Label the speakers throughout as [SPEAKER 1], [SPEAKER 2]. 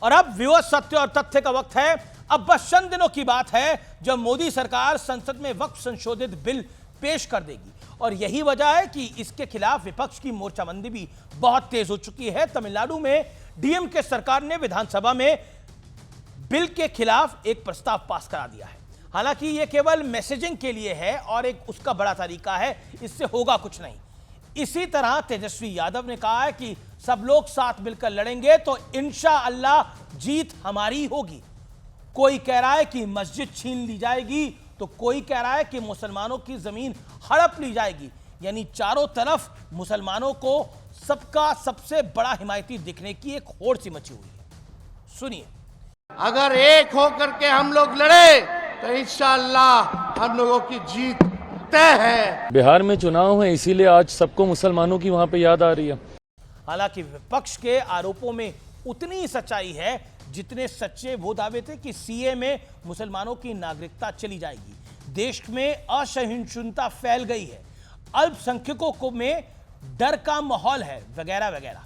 [SPEAKER 1] और अब विवश सत्य और तथ्य का वक्त है। अब बस चंद दिनों की बात है जब मोदी सरकार संसद में वक्फ संशोधित बिल पेश कर देगी और यही वजह है कि इसके खिलाफ विपक्ष की मोर्चाबंदी भी बहुत तेज हो चुकी है। तमिलनाडु में डीएमके सरकार ने विधानसभा में बिल के खिलाफ एक प्रस्ताव पास करा दिया है। हालांकि यह केवल मैसेजिंग के लिए है और एक उसका बड़ा तरीका है, इससे होगा कुछ नहीं। इसी तरह तेजस्वी यादव ने कहा है कि सब लोग साथ मिलकर लड़ेंगे तो इंशाअल्लाह जीत हमारी होगी। कोई कह रहा है कि मस्जिद छीन ली जाएगी तो कोई कह रहा है कि मुसलमानों की जमीन हड़प ली जाएगी। यानी चारों तरफ मुसलमानों को सबका सबसे बड़ा हिमायती दिखने की एक होड़ सी मची हुई है। सुनिए,
[SPEAKER 2] अगर एक होकर के हम लोग लड़े तो इंशाअल्लाह हम लोगों की जीत तय है।
[SPEAKER 3] बिहार में चुनाव है, इसीलिए आज सबको मुसलमानों की वहां पे याद आ रही है।
[SPEAKER 1] हालांकि विपक्ष के आरोपों में उतनी सच्चाई है जितने सच्चे वो दावे थे कि सीए में मुसलमानों की नागरिकता चली जाएगी, देश में असहिष्णुता फैल गई है, अल्पसंख्यकों को में डर का माहौल है, वगैरह वगैरह।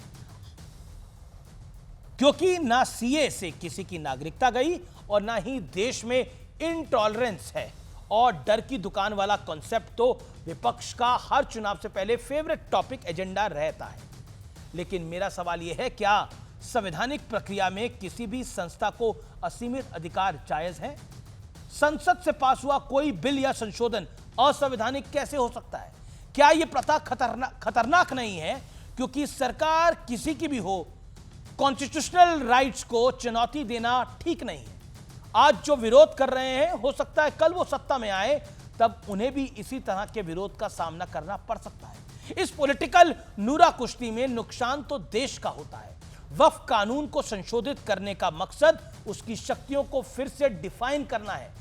[SPEAKER 1] क्योंकि ना सीए से किसी की नागरिकता गई और ना ही देश में इनटॉलरेंस है। और डर की दुकान वाला कॉन्सेप्ट तो विपक्ष का हर चुनाव से पहले फेवरेट टॉपिक एजेंडा रहता है। लेकिन मेरा सवाल यह है, क्या संवैधानिक प्रक्रिया में किसी भी संस्था को असीमित अधिकार जायज है? संसद से पास हुआ कोई बिल या संशोधन असंवैधानिक कैसे हो सकता है? क्या यह प्रथा खतरनाक नहीं है? क्योंकि सरकार किसी की भी हो, कॉन्स्टिट्यूशनल राइट्स को चुनौती देना ठीक नहीं है। आज जो विरोध कर रहे हैं, हो सकता है कल वो सत्ता में आए तब उन्हें भी इसी तरह के विरोध का सामना करना पड़ सकता है। इस पॉलिटिकल नूरा कुश्ती में नुकसान तो देश का होता है। वक्फ कानून को संशोधित करने का मकसद उसकी शक्तियों को फिर से डिफाइन करना है।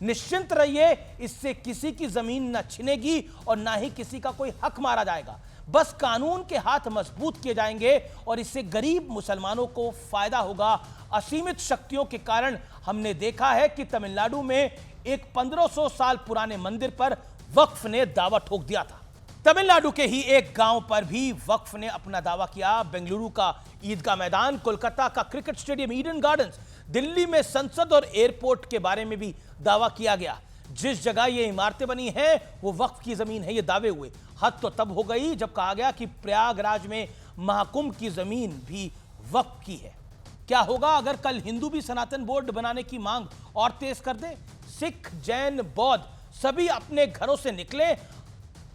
[SPEAKER 1] निश्चिंत रहिए, इससे किसी की जमीन न छिनेगी और ना ही किसी का कोई हक मारा जाएगा। बस कानून के हाथ मजबूत किए जाएंगे और इससे गरीब मुसलमानों को फायदा होगा। असीमित शक्तियों के कारण हमने देखा है कि तमिलनाडु में एक 1500 साल पुराने मंदिर पर वक्फ ने दावा ठोक दिया था। तमिलनाडु के ही एक गांव पर भी वक्फ ने अपना दावा किया। बेंगलुरु का ईदगाह मैदान, कोलकाता का cricket stadium Eden gardens, Delhi में संसद और एयरपोर्ट के बारे में भी दावा किया गया। जिस जगह ये इमारतें बनी हैं वो वक्फ की जमीन है, ये दावे हुए। हद तो तब हो गई जब कहा गया कि प्रयागराज में महाकुंभ की जमीन भी वक्फ की है। क्या होगा अगर कल हिंदू भी सनातन बोर्ड बनाने की मांग और तेज कर दे? सिख, जैन, बौद्ध सभी अपने घरों से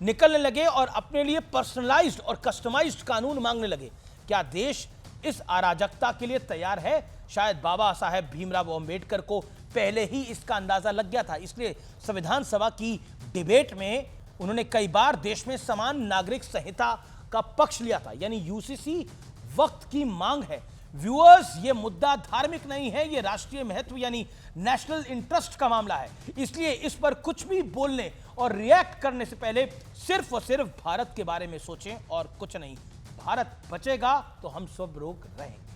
[SPEAKER 1] निकलने लगे और अपने लिए पर्सनलाइज्ड और कस्टमाइज्ड कानून मांगने लगे। क्या देश इस अराजकता के लिए तैयार है? शायद बाबा साहेब भीमराव अंबेडकर को पहले ही इसका अंदाजा लग गया था, इसलिए संविधान सभा की डिबेट में उन्होंने कई बार देश में समान नागरिक संहिता का पक्ष लिया था। यानी यूसीसी वक्त की मांग है। व्यूअर्स, ये मुद्दा धार्मिक नहीं है, ये राष्ट्रीय महत्व यानी नेशनल इंटरेस्ट का मामला है। इसलिए इस पर कुछ भी बोलने और रिएक्ट करने से पहले सिर्फ और सिर्फ भारत के बारे में सोचें और कुछ नहीं। भारत बचेगा तो हम सब लोग रहेंगे।